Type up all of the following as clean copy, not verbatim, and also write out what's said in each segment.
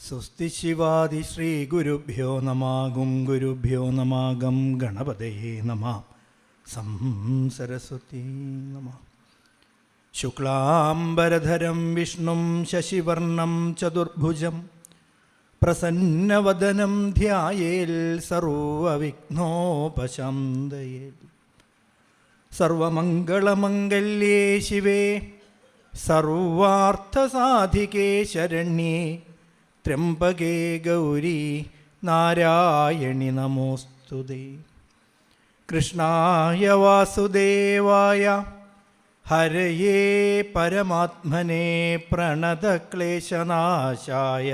സ്വസ്തി ശിവാദി ശ്രീ ഗുരുഭ്യോ നമാഗും ഗുരുഭ്യോ നമാഗം ഗണപതയേ നമഃ സരസ്വതീ നമഃ. ശുക്ലാംബരധരം വിഷ്ണും ശശിവർണം ചതുർഭുജം പ്രസന്നവദനം ധ്യായേൽ സർവവിഘ്നോപശാന്തയേൽ. സർവമംഗളമംഗല്യേ ശിവേ സർവാർത്ഥസാധികേ ശരണ്യേ ത്രംബകേ ഗൗരി നാരായണി നമോസ്തുതേ. കൃഷ്ണായ വാസുദേവായ ഹരയേ പരമാത്മനേ പ്രണതക്ലേശനാശായ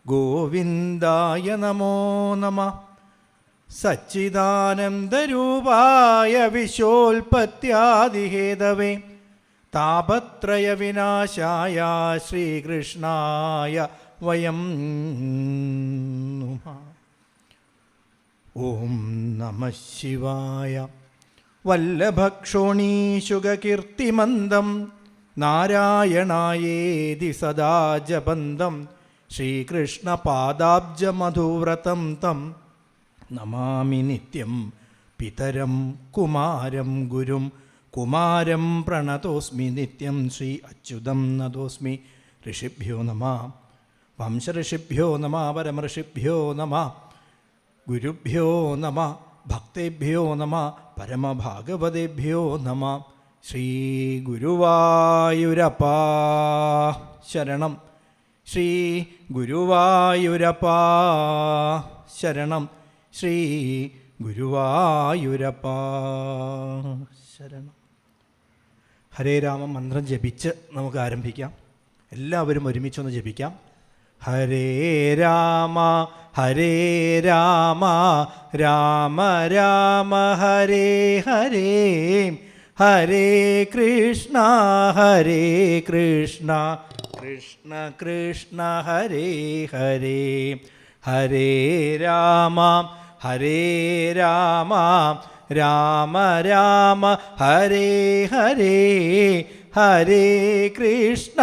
ഗോവിന്ദായ നമോ നമഃ. സച്ചിദാനന്ദരൂപായ വിശ്വോൽപത്യാദിഹേതവേ താപത്രയവിനാശായ ശ്രീകൃഷ്ണായ വയം നമഃ. ഓം നമഃ ശിവായ. വല്ലഭക്ഷോണീശുകീർത്തിമന്ദം നാരായണായേതി സദാ ജപന്തം ശ്രീകൃഷ്ണപാദാബ്ജമധുവ്രതം തം നമാമി നിത്യം പിതരം കുമാരം ഗുരും കുമാരം പ്രണതോസ്മി നിത്യം. ശ്രീ അച്യുതം നതോസ്മി. ഋഷിഭ്യോ നമഃ വംശഋഷിഭ്യോ നമഃ പരമഋഷിഭ്യോ നമഃ ഗുരുഭ്യോ നമഃ ഭക്തേഭ്യോ നമഃ പരമഭാഗവതേഭ്യോ നമഃ. ശ്രീ ഗുരുവായൂരപ്പാ ശരണം. ശ്രീ ഗുരുവായൂരപ്പാ ശരണം. ശ്രീ ഗുരുവായൂരപ്പാ ശരണം. ഹരേ രാമ മന്ത്രം ജപിച്ച് നമുക്ക് ആരംഭിക്കാം. എല്ലാവരും ഒരുമിച്ചൊന്ന് ജപിക്കാം. ഹരേ രാമ ഹരേ രാമ രാമ രാമ ഹരേ ഹരേ ഹരേ കൃഷ്ണ കൃഷ്ണ കൃഷ്ണ ഹരേ ഹരേ. ഹരേ രാമ ഹരേ രാമ രാമ രാമ ഹരേ ഹരേ ഹരേ കൃഷ്ണ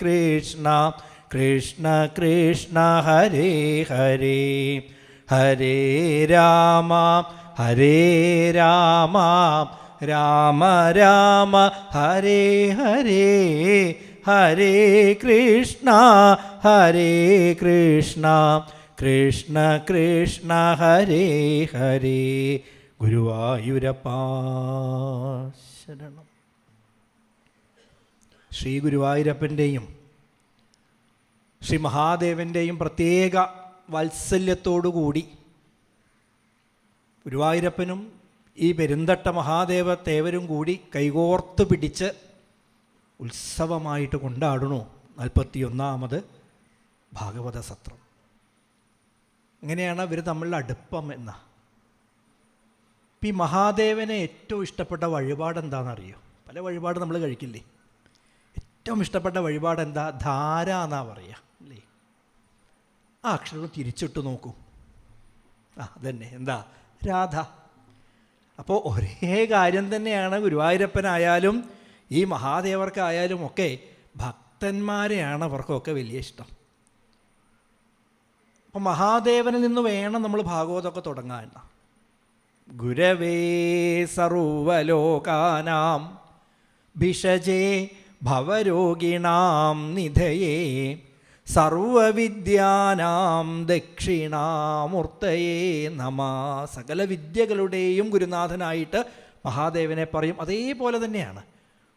കൃഷ്ണ കൃഷ്ണ കൃഷ്ണ ഹരേ ഹരേ. ഹരേ രാമ ഹരേ രാമ രാമ രാമ ഹരേ ഹരേ ഹരേ കൃഷ്ണ കൃഷ്ണ കൃഷ്ണ കൃഷ്ണ ഹരേ ഹരേ. ഗുരുവായൂരപ്പാ ശരണം. ശ്രീ ഗുരുവായൂരപ്പൻ്റെയും ശ്രീ മഹാദേവൻ്റെയും പ്രത്യേക വാത്സല്യത്തോടുകൂടി ഗുരുവായൂരപ്പനും ഈ പെരുന്തട്ട മഹാദേവ തേവരും കൂടി കൈകോർത്ത് പിടിച്ച് ഉത്സവമായിട്ട് കൊണ്ടാടണു 41ാമത് ഭാഗവത സത്രം. ഇങ്ങനെയാണ് ഇവർ തമ്മിലുള്ള അടുപ്പം എന്ന. ഈ മഹാദേവനെ ഏറ്റവും ഇഷ്ടപ്പെട്ട വഴിപാട് എന്താണെന്നറിയോ? പല വഴിപാട് നമ്മൾ കഴിക്കില്ലേ? ഏറ്റവും ഇഷ്ടപ്പെട്ട വഴിപാട് എന്താ? ധാര എന്നാ പറയുക അല്ലേ? ആ അക്ഷരം തിരിച്ചിട്ട് നോക്കൂ. അതന്നെ. എന്താ? രാധ. അപ്പോൾ ഒരേ കാര്യം തന്നെയാണ് ഗുരുവായൂരപ്പനായാലും ഈ മഹാദേവർക്കായാലും ഒക്കെ ഭക്തന്മാരെയാണ് അവർക്കൊക്കെ വലിയ ഇഷ്ടം. അപ്പം മഹാദേവനിൽ നിന്ന് വേണം നമ്മൾ ഭാഗവതമൊക്കെ തുടങ്ങാൻ. ഗുരവേ സർവലോകാനാം ഭിഷജേ ഭവരോഗിണാം നിധയേ സർവവിദ്യാനാം ദക്ഷിണാമൂർത്തയേ നമഃ. സകല വിദ്യകളുടെയും ഗുരുനാഥനായിട്ട് മഹാദേവനെ പറയും. അതേപോലെ തന്നെയാണ്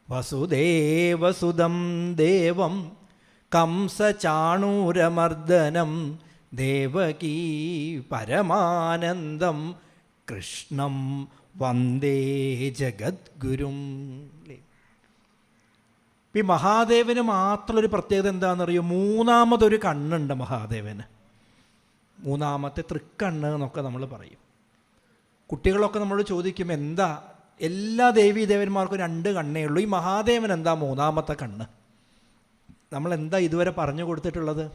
വസുദേവസുതം ദേവം കംസചാണൂരമർദ്ദനം ദേവകീ പരമാനന്ദം കൃഷ്ണം വന്ദേ ജഗദ്ഗുരും. ഈ മഹാദേവന് മാത്രമുള്ളൊരു പ്രത്യേകത എന്താണെന്നറിയോ? മൂന്നാമതൊരു കണ്ണുണ്ട് മഹാദേവന്. മൂന്നാമത്തെ തൃക്കണ്ണ് എന്നൊക്കെ നമ്മൾ പറയും. കുട്ടികളൊക്കെ നമ്മളോട് ചോദിക്കും എന്താ? എല്ലാ ദേവീദേവന്മാർക്കും 2 കണ്ണേ ഉള്ളൂ. ഈ മഹാദേവൻ എന്താ മൂന്നാമത്തെ കണ്ണ്? നമ്മളെന്താ ഇതുവരെ പറഞ്ഞു കൊടുത്തിട്ടുള്ളത്?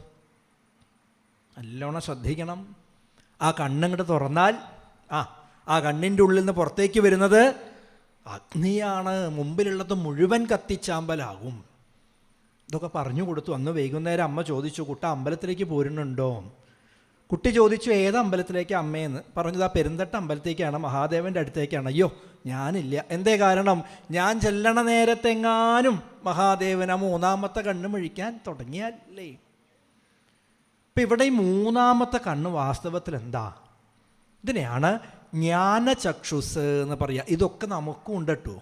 നല്ലോണം ശ്രദ്ധിക്കണം. ആ കണ്ണങ്ങോട്ട് തുറന്നാൽ ആ കണ്ണിൻ്റെ ഉള്ളിൽ നിന്ന് പുറത്തേക്ക് വരുന്നത് അഗ്നിയാണ്. മുമ്പിലുള്ളത് മുഴുവൻ കത്തിച്ചാമ്പലാകും. ഇതൊക്കെ പറഞ്ഞു കൊടുത്തു. അന്ന് വൈകുന്നേരം അമ്മ ചോദിച്ചു, കുട്ട അമ്പലത്തിലേക്ക് പോരുന്നുണ്ടോ? കുട്ടി ചോദിച്ചു, ഏത് അമ്പലത്തിലേക്ക് അമ്മയെന്ന്. പറഞ്ഞത്, ആ പെരുന്തട്ട അമ്പലത്തേക്കാണ്, മഹാദേവൻ്റെ അടുത്തേക്കാണ്. അയ്യോ ഞാനില്ല. എന്തേ കാരണം? ഞാൻ ചെല്ലണ നേരത്തെങ്ങാനും മഹാദേവൻ ആ മൂന്നാമത്തെ കണ്ണ് മുഴിക്കാൻ തുടങ്ങിയല്ലേ. ഇപ്പം ഇവിടെ ഈ മൂന്നാമത്തെ കണ്ണ് വാസ്തവത്തിൽ എന്താ? ഇതിനെയാണ് ജ്ഞാനചക്ഷുസ് എന്ന് പറയുക. ഇതൊക്കെ നമുക്കും ഉണ്ട് കേട്ടോ.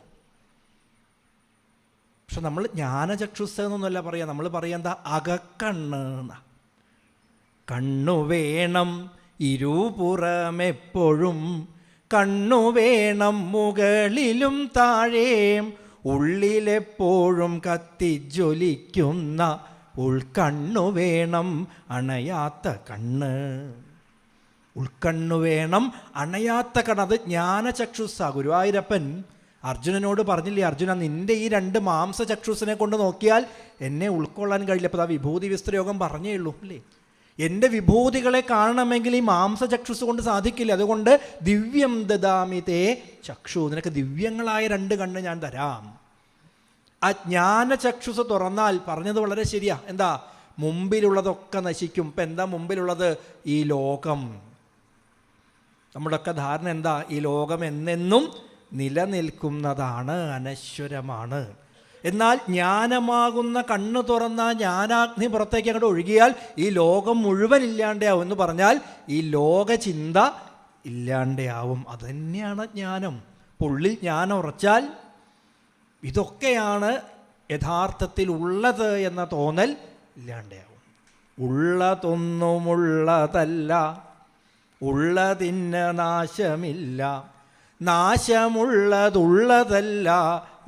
പക്ഷെ നമ്മൾ ജ്ഞാനചക്ഷുസ് എന്നൊന്നുമല്ല പറയുക. നമ്മൾ പറയുക എന്താ? അകക്കണ്ണ് എന്നാ. കണ്ണു വേണം ഇരുപുറമെപ്പോഴും, കണ്ണു വേണം മുകളിലും താഴേം, ഉള്ളിലെപ്പോഴും കത്തിജ്വലിക്കുന്ന ഉൾക്കണ്ണു വേണം അണയാത്ത കണ്ണ്. ഉൾക്കണ്ണു വേണം അണയാത്ത കണ്ണ്. അത് ജ്ഞാനചക്ഷുസ്സാ. ഗുരുവായൂരപ്പൻ അർജുനനോട് പറഞ്ഞില്ലേ, അർജുന നിൻ്റെ ഈ 2 മാംസചക്ഷുസിനെ കൊണ്ട് നോക്കിയാൽ എന്നെ ഉൾക്കൊള്ളാൻ കഴിയില്ല. അപ്പോൾ ആ വിഭൂതി വിസ്തരയോഗം പറഞ്ഞേ ഉള്ളൂ അല്ലേ. എൻ്റെ വിഭൂതികളെ കാണണമെങ്കിൽ ഈ മാംസചക്ഷുസ് കൊണ്ട് സാധിക്കില്ല. അതുകൊണ്ട് ദിവ്യം ദദാമി തേ ചക്ഷു, നിനക്ക് ദിവ്യങ്ങളായ 2 കണ്ണ് ഞാൻ തരാം. ആ ജ്ഞാനചക്ഷുസ് തുറന്നാൽ, പറഞ്ഞത് വളരെ ശരിയാ, എന്താ? മുമ്പിലുള്ളതൊക്കെ നശിക്കും. ഇപ്പം എന്താ മുമ്പിലുള്ളത്? ഈ ലോകം. നമ്മുടെയൊക്കെ ധാരണ എന്താ? ഈ ലോകം എന്നെന്നും നിലനിൽക്കുന്നതാണ്, അനശ്വരമാണ്. എന്നാൽ ജ്ഞാനമാകുന്ന കണ്ണ് തുറന്ന ജ്ഞാനാഗ്നി പുറത്തേക്ക് അങ്ങോട്ട് ഒഴുകിയാൽ ഈ ലോകം മുഴുവൻ ഇല്ലാണ്ടാവും. എന്ന് പറഞ്ഞാൽ ഈ ലോകചിന്ത ഇല്ലാണ്ടാവും. അതുതന്നെയാണ് ജ്ഞാനം. ഉള്ളിൽ ജ്ഞാനം ഉറച്ചാൽ ഇതൊക്കെയാണ് യഥാർത്ഥത്തിൽ ഉള്ളത് എന്ന തോന്നൽ ഇല്ലാണ്ടാവും. ഉള്ളതൊന്നുമുള്ളതല്ല, ഉള്ളതിന് നാശമില്ല, നാശമുള്ളതുള്ളതല്ല,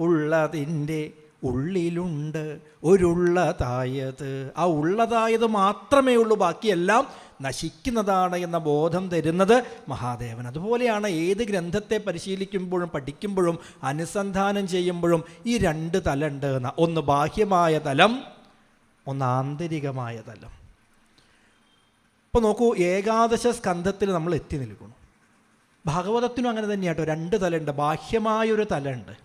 ഉള്ളതിൻ്റെ ഉള്ളിലുണ്ട് ഒരുള്ളതായത്. ആ ഉള്ളതായത് മാത്രമേ ഉള്ളൂ, ബാക്കിയെല്ലാം നശിക്കുന്നതാണ് എന്ന ബോധം തരുന്നത് മഹാദേവൻ. അതുപോലെയാണ് ഏത് ഗ്രന്ഥത്തെ പരിശീലിക്കുമ്പോഴും പഠിക്കുമ്പോഴും അനുസന്ധാനം ചെയ്യുമ്പോഴും ഈ 2 തലമുണ്ട് എന്ന. ഒന്ന് ബാഹ്യമായ തലം, ഒന്ന് ആന്തരികമായ തലം. ഇപ്പോൾ നോക്കൂ, ഏകാദശ സ്കന്ധത്തിൽ നമ്മൾ എത്തി നിൽക്കുന്നു. ഭാഗവതത്തിനും അങ്ങനെ തന്നെയാട്ടോ. 2 തലമുണ്ട്. ബാഹ്യമായൊരു തലമുണ്ട്,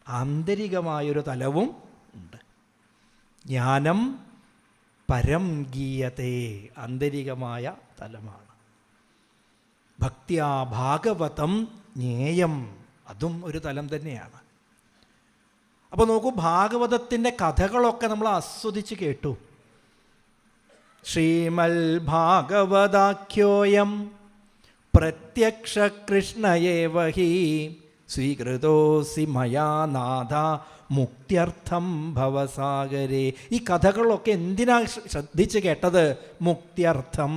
ആന്തരികമായൊരു തലവും ഉണ്ട്. ജ്ഞാനം പരം ഗീയതേ, ആന്തരികമായ തലമാണ്. ഭക്ത്യാ ഭാഗവതം ജ്ഞേയം, അതും ഒരു തലം തന്നെയാണ്. അപ്പോൾ നോക്കൂ, ഭാഗവതത്തിൻ്റെ കഥകളൊക്കെ നമ്മൾ ആസ്വദിച്ച് കേട്ടു. ശ്രീമൽ ഭാഗവതാഖ്യോയം പ്രത്യക്ഷ കൃഷ്ണയേവ ഹി സ്വീകൃതോസി മയാ നാഥ മുക്ത്യർത്ഥം ഭവസാഗരേ. ഈ കഥകളൊക്കെ എന്തിനാ ശ്രദ്ധിച്ച് കേട്ടത്? മുക്ത്യർത്ഥം,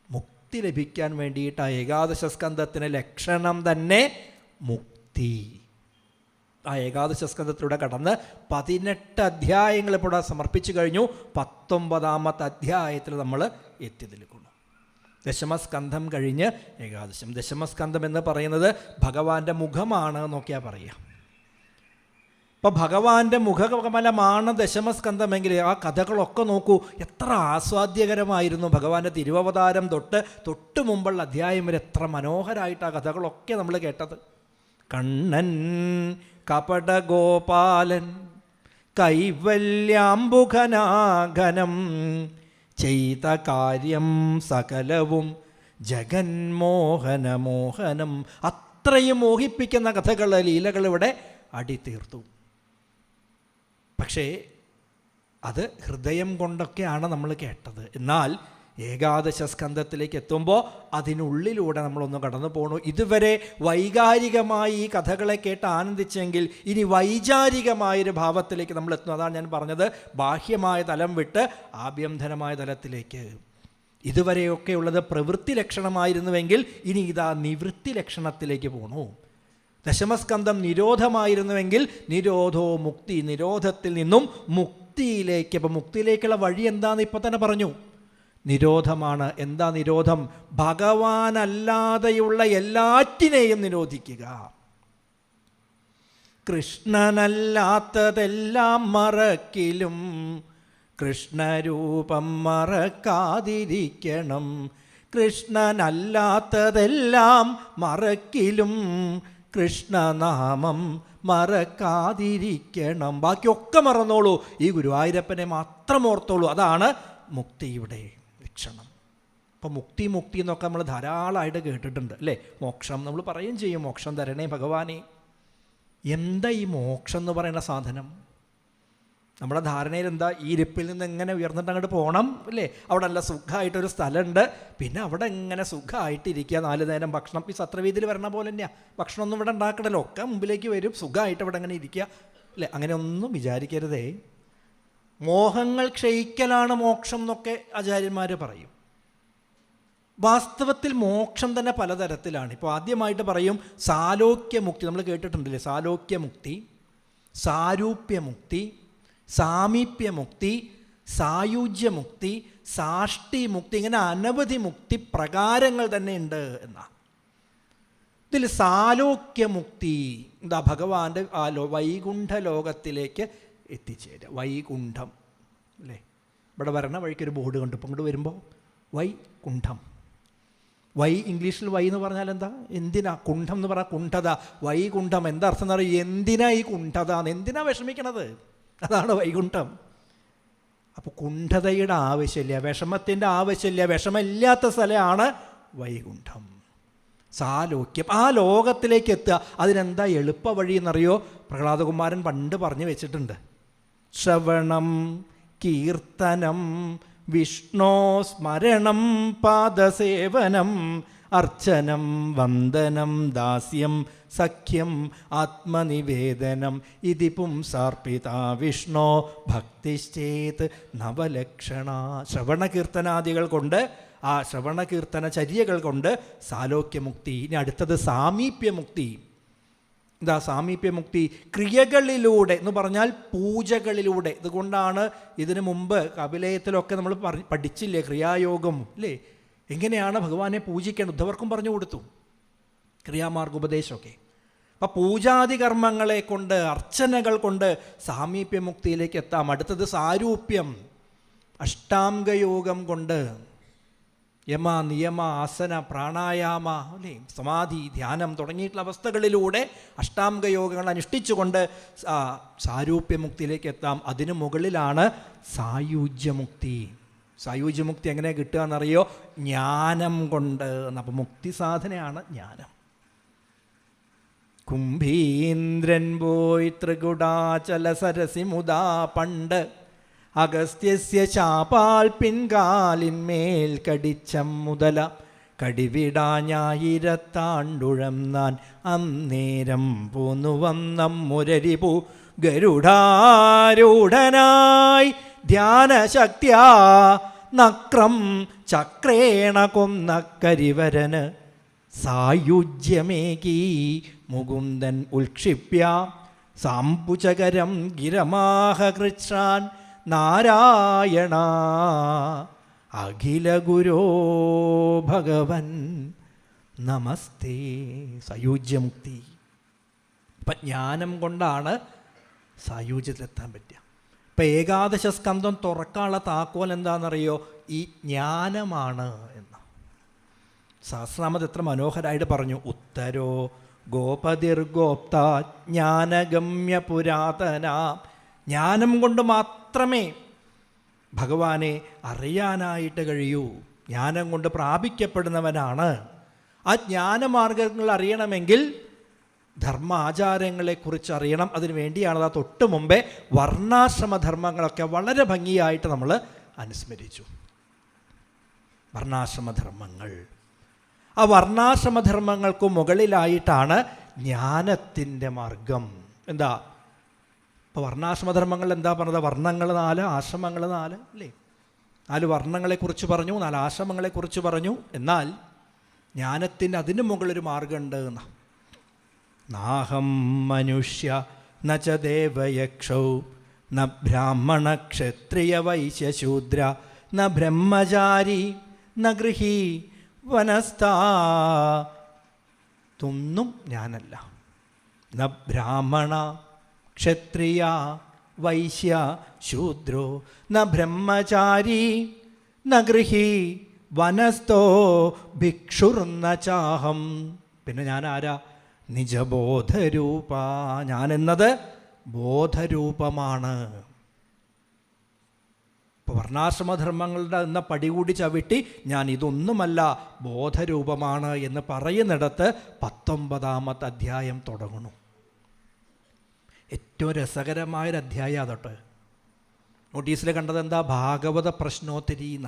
മുക്തി ലഭിക്കാൻ വേണ്ടിയിട്ട്. ഏകാദശ സ്കന്ധത്തിന് ലക്ഷണം തന്നെ മുക്തി. ആ ഏകാദശ സ്കന്ധത്തിലൂടെ കടന്ന് 18 അധ്യായങ്ങൾ ഇപ്പോൾ സമർപ്പിച്ചു കഴിഞ്ഞു. 19ാമത്തെ അധ്യായത്തിൽ നമ്മൾ എത്തി നിൽക്കുന്നു. ദശമസ്കന്ധം കഴിഞ്ഞ് ഏകാദശം. ദശമസ്കന്ധം എന്ന് പറയുന്നത് ഭഗവാന്റെ മുഖമാണ് എന്നൊക്കെയാ പറയുക. അപ്പോൾ ഭഗവാന്റെ മുഖകമലമാണ് ദശമസ്കന്ധമെങ്കിൽ ആ കഥകളൊക്കെ നോക്കൂ, എത്ര ആസ്വാദ്യകരമായിരുന്നു. ഭഗവാന്റെ തിരുവവതാരം തൊട്ട് മുമ്പുള്ള അധ്യായം വരെ എത്ര മനോഹരമായിട്ട് ആ കഥകളൊക്കെ നമ്മൾ കേട്ടത്. കണ്ണൻ കപടഗോപാലൻ കൈവല്യാംബുഘനാഘനം ചെയ്ത കാര്യം സകലവും ജഗന്മോഹനമോഹനം. അത്രയും മോഹിപ്പിക്കുന്ന കഥകൾ, ലീലകൾ ഇവിടെ അടിത്തീർത്തു. പക്ഷേ അത് ഹൃദയം കൊണ്ടൊക്കെയാണ് നമ്മൾ കേട്ടത്. എന്നാൽ ഏകാദശ സ്കന്ധത്തിലേക്ക് എത്തുമ്പോൾ അതിനുള്ളിലൂടെ നമ്മളൊന്ന് കടന്നു പോകണു. ഇതുവരെ വൈകാരികമായി ഈ കഥകളെ കേട്ട് ആനന്ദിച്ചെങ്കിൽ ഇനി വൈചാരികമായൊരു ഭാവത്തിലേക്ക് നമ്മൾ എത്തുന്നു. അതാണ് ഞാൻ പറഞ്ഞത്, ബാഹ്യമായ തലം വിട്ട് ആഭ്യന്തരമായ തലത്തിലേക്ക്. ഇതുവരെയൊക്കെയുള്ളത് പ്രവൃത്തി ലക്ഷണമായിരുന്നുവെങ്കിൽ ഇനി ഇതാ നിവൃത്തി ലക്ഷണത്തിലേക്ക് പോകണു. ദശമസ്കന്ധം നിരോധമായിരുന്നുവെങ്കിൽ നിരോധോ മുക്തി, നിരോധത്തിൽ നിന്നും മുക്തിയിലേക്ക്. അപ്പം മുക്തിയിലേക്കുള്ള വഴി എന്താണെന്ന് ഇപ്പം തന്നെ പറഞ്ഞു, നിരോധമാണ്. എന്താ നിരോധം? ഭഗവാനല്ലാതെയുള്ള എല്ലാറ്റിനെയും നിരോധിക്കുക. കൃഷ്ണനല്ലാത്തതെല്ലാം മറക്കിലും കൃഷ്ണരൂപം മറക്കാതിരിക്കണം. കൃഷ്ണനല്ലാത്തതെല്ലാം മറക്കിലും കൃഷ്ണനാമം മറക്കാതിരിക്കണം. ബാക്കിയൊക്കെ മറന്നോളൂ, ഈ ഗുരുവായൂരപ്പനെ മാത്രം ഓർത്തോളൂ. അതാണ് മുക്തിയുടെ ലക്ഷണം. അപ്പോൾ മുക്തി മുക്തി എന്നൊക്കെ നമ്മൾ ധാരാളമായിട്ട് കേട്ടിട്ടുണ്ട് അല്ലേ? മോക്ഷം നമ്മൾ പറയുകയും ചെയ്യും, മോക്ഷം തരണേ ഭഗവാനെ. എന്താ ഈ മോക്ഷം എന്ന് പറയുന്ന സാധനം? നമ്മുടെ ധാരണയിൽ എന്താ, ഈ ഇരിപ്പിൽ നിന്ന് എങ്ങനെ ഉയർന്നിട്ട് അങ്ങോട്ട് പോകണം അല്ലേ? അവിടെ നല്ല സുഖമായിട്ടൊരു സ്ഥലമുണ്ട്, പിന്നെ അവിടെ എങ്ങനെ സുഖമായിട്ടിരിക്കുക, 4 നേരം ഭക്ഷണം. ഈ സത്രവീതിയിൽ വരണ പോലെ തന്നെയാണ്, ഭക്ഷണമൊന്നും ഇവിടെ ഉണ്ടാക്കണല്ലോ, ഒക്കെ മുമ്പിലേക്ക് വരും, സുഖമായിട്ട് ഇവിടെ അങ്ങനെ ഇരിക്കുക അല്ലേ? അങ്ങനെ ഒന്നും വിചാരിക്കരുതേ. മോഹങ്ങൾ ക്ഷയിക്കലാണ് മോക്ഷം എന്നൊക്കെ ആചാര്യന്മാർ പറയും. വാസ്തവത്തിൽ മോക്ഷം തന്നെ പലതരത്തിലാണ്. ഇപ്പോൾ ആദ്യമായിട്ട് പറയും സാലോക്യമുക്തി. നമ്മൾ കേട്ടിട്ടുണ്ടല്ലേ? സാലോക്യമുക്തി, സാരൂപ്യമുക്തി, സാമീപ്യമുക്തി, സായുജ്യമുക്തി, സാഷ്ടിമുക്തി, ഇങ്ങനെ അനവധി മുക്തി പ്രകാരങ്ങൾ തന്നെ ഉണ്ട് എന്നാണ്. ഇതിൽ സാലോക്യമുക്തി എന്താ? ഭഗവാന്റെ വൈകുണ്ഠ ലോകത്തിലേക്ക് എത്തിച്ചേരുക. വൈകുണ്ഠം അല്ലേ? ഇവിടെ വരണ വഴിക്കൊരു ബോർഡ് കണ്ടു, ഇപ്പം ഇങ്ങോട്ട് വരുമ്പോൾ വൈകുണ്ഠം. ഇംഗ്ലീഷിൽ വൈ എന്ന് പറഞ്ഞാൽ എന്താ? എന്തിനാ? കുണ്ഠം എന്ന് പറഞ്ഞാൽ കുണ്ഠത. വൈകുണ്ഠം എന്താ അർത്ഥം എന്ന് പറയുക? എന്തിനാ ഈ കുണ്ഠത, എന്തിനാ വിഷമിക്കണത്? അതാണ് വൈകുണ്ഠം. അപ്പോൾ കുണ്ഠതയുടെ ആവശ്യമില്ല, വിഷമത്തിൻ്റെ ആവശ്യമില്ല, വിഷമമില്ലാത്ത സ്ഥലമാണ് വൈകുണ്ഠം. സാലോക്യം, ആ ലോകത്തിലേക്ക് എത്തുക. അതിനെന്താ എളുപ്പ വഴി എന്നറിയോ? പ്രഹ്ലാദകുമാരൻ പണ്ട് പറഞ്ഞു വെച്ചിട്ടുണ്ട്. ശ്രവണം, കീർത്തനം, വിഷ്ണോ സ്മരണം, പാദസേവനം, അർച്ചനം, വന്ദനം, ദാസ്യം, സഖ്യം, ആത്മനിവേദനം, ഇതി പുംസാർപ്പിത വിഷ്ണോ ഭക്തിശ്ചേത് നവലക്ഷണ. ശ്രവണകീർത്തനാദികൾ കൊണ്ട്, ആ ശ്രവണകീർത്തന ചര്യകൾ കൊണ്ട് സാലോക്യമുക്തി. ഇനി അടുത്തത് സാമീപ്യമുക്തി. എന്താ സാമീപ്യമുക്തി? ക്രിയകളിലൂടെ എന്ന് പറഞ്ഞാൽ പൂജകളിലൂടെ. ഇതുകൊണ്ടാണ് ഇതിനു മുമ്പ് കപിലയത്തിലൊക്കെ നമ്മൾ പഠിച്ചില്ലേ ക്രിയായോഗം അല്ലേ? എങ്ങനെയാണ് ഭഗവാനെ പൂജിക്കേണ്ടത് ഉദ്ധവർക്കും പറഞ്ഞു കൊടുത്തു, ക്രിയാമാർഗോപദേശമൊക്കെ. അപ്പം പൂജാതി കർമ്മങ്ങളെ കൊണ്ട്, അർച്ചനകൾ കൊണ്ട് സാമീപ്യമുക്തിയിലേക്ക് എത്താം. അടുത്തത് സാരൂപ്യം, അഷ്ടാംഗയോഗം കൊണ്ട്, യമ, നിയമ, ആസന, പ്രാണായാമ അല്ലേ, സമാധി, ധ്യാനം തുടങ്ങിയിട്ടുള്ള അവസ്ഥകളിലൂടെ അഷ്ടാംഗയോഗങ്ങൾ അനുഷ്ഠിച്ചുകൊണ്ട് സാരൂപ്യമുക്തിയിലേക്ക് എത്താം. അതിനു മുകളിലാണ് സായുജ്യമുക്തി. സായുജ്യമുക്തി എങ്ങനെ കിട്ടുക എന്നറിയോ? ജ്ഞാനം കൊണ്ട്. അപ്പം മുക്തി സാധനയാണ് ജ്ഞാനം. കുംഭീന്ദ്രൻ പോയി ത്രികുടാചല സരസി മുതാ പണ്ട്, അഗസ്ത്യസ്യ ശാപാൽ പിൻകാലിന്മേൽ കടിച്ചം മുതല, കടിവിടാഞ്ഞായിരത്താണ്ടുഴം നാൻ അന്നേരം പോന്നു വന്നം മുരരിപു ഗരുഡാരൂഢനായി ധ്യാനശക്തിയാ നക്രം ചക്രേണ കൊന്ന കരിവരന് സായുജ്യമേകീ മുകുന്ദൻ ഉൽക്ഷിപ്യ സാംബുചകരം ഗിരമാഹകൃച്ഛാൻ നാരായണ അഖില ഗുരോ ഭഗവൻ നമസ്തേ. സായുജ്യമുക്തി. ഇപ്പം ജ്ഞാനം കൊണ്ടാണ് സായുജ്യത്തിലെത്താൻ പറ്റുക. ഇപ്പം ഏകാദശ സ്കന്ധം തുറക്കാനുള്ള താക്കോൽ എന്താണെന്നറിയോ? ഈ ജ്ഞാനമാണ് എന്ന് സഹസ്രനാമത്തിൽ എത്ര മനോഹരമായിട്ട് പറഞ്ഞു. ഉത്തരോ ഗോപതിർഗോപ്ത ജ്ഞാനഗമ്യ പുരാതന. ജ്ഞാനം കൊണ്ട് മാത്രമേ ഭഗവാനെ അറിയാനായിട്ട് കഴിയൂ. ജ്ഞാനം കൊണ്ട് പ്രാപിക്കപ്പെടുന്നവനാണ്. ആ ജ്ഞാനമാർഗങ്ങൾ അറിയണമെങ്കിൽ ധർമാചാരങ്ങളെക്കുറിച്ച് അറിയണം. അതിനു വേണ്ടിയാണ് ആ തൊട്ട് മുമ്പേ വർണ്ണാശ്രമധർമ്മങ്ങളൊക്കെ വളരെ ഭംഗിയായിട്ട് നമ്മൾ അനുസ്മരിച്ചു. വർണ്ണാശ്രമധർമ്മങ്ങൾ, ആ വർണ്ണാശ്രമധർമ്മങ്ങൾക്ക് മുകളിലായിട്ടാണ് ജ്ഞാനത്തിൻ്റെ മാർഗം. എന്താ ഇപ്പോൾ വർണ്ണാശ്രമധർമ്മങ്ങൾ എന്താ പറഞ്ഞത്? വർണ്ണങ്ങൾ 4, ആശ്രമങ്ങൾ 4 അല്ലേ? 4 വർണ്ണങ്ങളെക്കുറിച്ച് പറഞ്ഞു, 4 ആശ്രമങ്ങളെക്കുറിച്ച് പറഞ്ഞു. എന്നാൽ ജ്ഞാനത്തിന് അതിന് മുകളിലൊരു മാർഗമുണ്ട് എന്ന. നാഹം മനുഷ്യ ന ച ദേവയക്ഷൗ ന ബ്രാഹ്മണ ക്ഷത്രിയ വൈശ്യശൂദ്ര ന ബ്രഹ്മചാരി ന ഗൃഹീ വനസ്ഥാ. ഇതൊന്നും ഞാനല്ല. ന ബ്രാഹ്മണ ക്ഷത്രിയ വൈശ്യ ശൂദ്രോ ന ബ്രഹ്മചാരി ന ഗൃഹീ വനസ്ഥോ ഭിക്ഷുർന്ന ചാഹം. പിന്നെ ഞാൻ ആരാ? നിജബോധരൂപ, ഞാനെന്നത് ബോധരൂപമാണ്. ഇപ്പോൾ വർണ്ണാശ്രമധർമ്മങ്ങളുടെ എന്ന പടി കൂടി ചവിട്ടി ഞാൻ ഇതൊന്നുമല്ല ബോധരൂപമാണ് എന്ന് പറയുന്നിടത്ത് 19-ാമത്തെ അധ്യായം തുടങ്ങുന്നു. ഏറ്റവും രസകരമായൊരു അധ്യായം അതൊട്ട്. നോട്ടീസിൽ കണ്ടത് എന്താ? ഭാഗവത പ്രശ്നോത്തരീന്ന.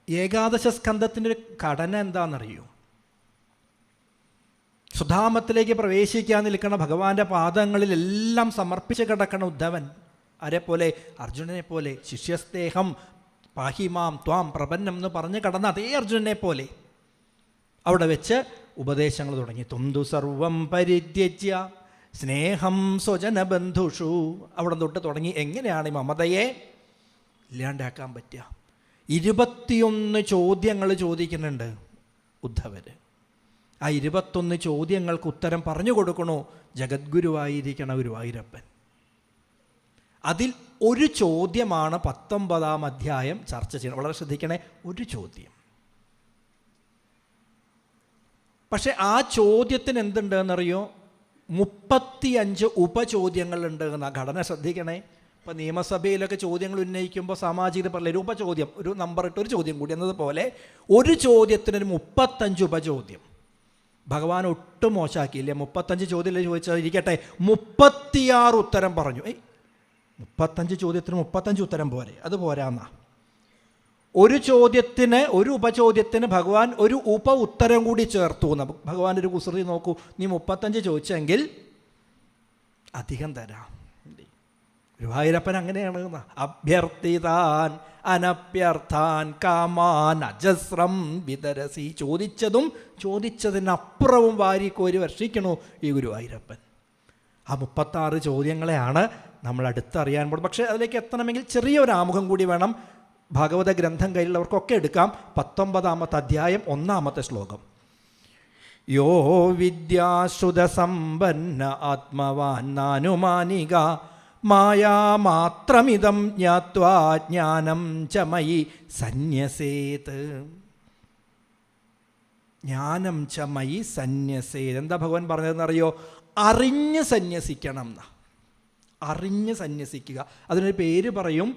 ഏകാദശ സ്കന്ധത്തിൻ്റെ ഒരു ഘടന എന്താണെന്നറിയോ? സുധാമത്തിലേക്ക് പ്രവേശിക്കാൻ നിൽക്കുന്ന ഭഗവാന്റെ പാദങ്ങളിലെല്ലാം സമർപ്പിച്ച് കിടക്കണ ഉദ്ധവൻ ആരെപ്പോലെ? അർജുനനെ പോലെ. ശിഷ്യസ്തേഹം പാഹിമാം ത്വാം പ്രപന്നം എന്ന് പറഞ്ഞ് കടന്ന അതേ അർജുനനെ പോലെ അവിടെ വെച്ച് ഉപദേശങ്ങൾ തുടങ്ങി. തുന്തു സർവം പരിത്യജ്യ സ്നേഹം സ്വജനബന്ധുഷു. അവിടെ തൊട്ട് തുടങ്ങി എങ്ങനെയാണ് ഈ മമതയെ ഇല്ലാണ്ടാക്കാൻ പറ്റുക. 21 ചോദ്യങ്ങൾ ചോദിക്കുന്നുണ്ട് ഉദ്ധവർ. ആ 21 ചോദ്യങ്ങൾക്ക് ഉത്തരം പറഞ്ഞു കൊടുക്കണോ ജഗദ്ഗുരുവായിരിക്കണ ഗുരുവായൂരപ്പൻ. അതിൽ ഒരു ചോദ്യമാണ് 19-ാം അധ്യായം ചർച്ച ചെയ്യുന്നത്. വളരെ ശ്രദ്ധിക്കണേ, ഒരു ചോദ്യം. പക്ഷെ ആ ചോദ്യത്തിന് എന്തുണ്ടെന്നറിയോ? 35 ഉപചോദ്യങ്ങളുണ്ട് എന്ന ഘടന ശ്രദ്ധിക്കണേ. ഇപ്പം നിയമസഭയിലൊക്കെ ചോദ്യങ്ങൾ ഉന്നയിക്കുമ്പോൾ സാമാജിക പറയൽ ഒരു ഉപചോദ്യം, ഒരു നമ്പർ ഇട്ട് ഒരു ചോദ്യം കൂടി എന്നതുപോലെ ഒരു ചോദ്യത്തിനൊരു 35 ഉപചോദ്യം. ഭഗവാൻ ഒട്ടും മോശമാക്കിയില്ല. 35 ചോദ്യം ചോദിച്ചാൽ ഇരിക്കട്ടെ, 36 ഉത്തരം പറഞ്ഞു. 35 ചോദ്യത്തിന് 35 ഉത്തരം പോരെ? അത് പോരാന്നാ. ഒരു ചോദ്യത്തിന്, ഒരു ഉപചോദ്യത്തിന് ഭഗവാൻ ഒരു ഉപ ഉത്തരം കൂടി ചേർത്തു എന്ന്. ഭഗവാൻ ഒരു കുസൃതി നോക്കൂ, നീ 35 ചോദിച്ചെങ്കിൽ അധികം തരാം. ഗുരുവായൂരപ്പൻ അങ്ങനെയാണ്. അഭ്യർത്ഥിതാൻ അനഭ്യർത്ഥാൻ കാമാൻ അജസ്രം വിതരസി. ചോദിച്ചതും ചോദിച്ചതിനപ്പുറവും വാരിക്കോരി വർഷിക്കണു ഈ ഗുരുവായൂരപ്പൻ. ആ 36 ചോദ്യങ്ങളെയാണ് നമ്മൾ അടുത്തറിയാൻ പോകുന്നത്. പക്ഷേ അതിലേക്ക് എത്തണമെങ്കിൽ ചെറിയൊരു ആമുഖം കൂടി വേണം. ഭാഗവത ഗ്രന്ഥം കയ്യിലുള്ളവർക്കൊക്കെ എടുക്കാം. 19-ാമത്തെ അധ്യായം 1-ാമത്തെ ശ്ലോകം. യോ വിദ്യാശ്രുതസമ്പന്ന ആത്മവാൻ നാനുമാനിക മായാമാത്രമിതം ജ്ഞാത്വാ ജ്ഞാനം ച മയി സന്യസേത്. ജ്ഞാനം ച മയി സന്യസേത്. എന്താ ഭഗവാൻ പറഞ്ഞതെന്നറിയോ? അറിഞ്ഞ് സന്യസിക്കണം എന്നാ. അറിഞ്ഞ് സന്യസിക്കുക. അതിനൊരു പേര് പറയും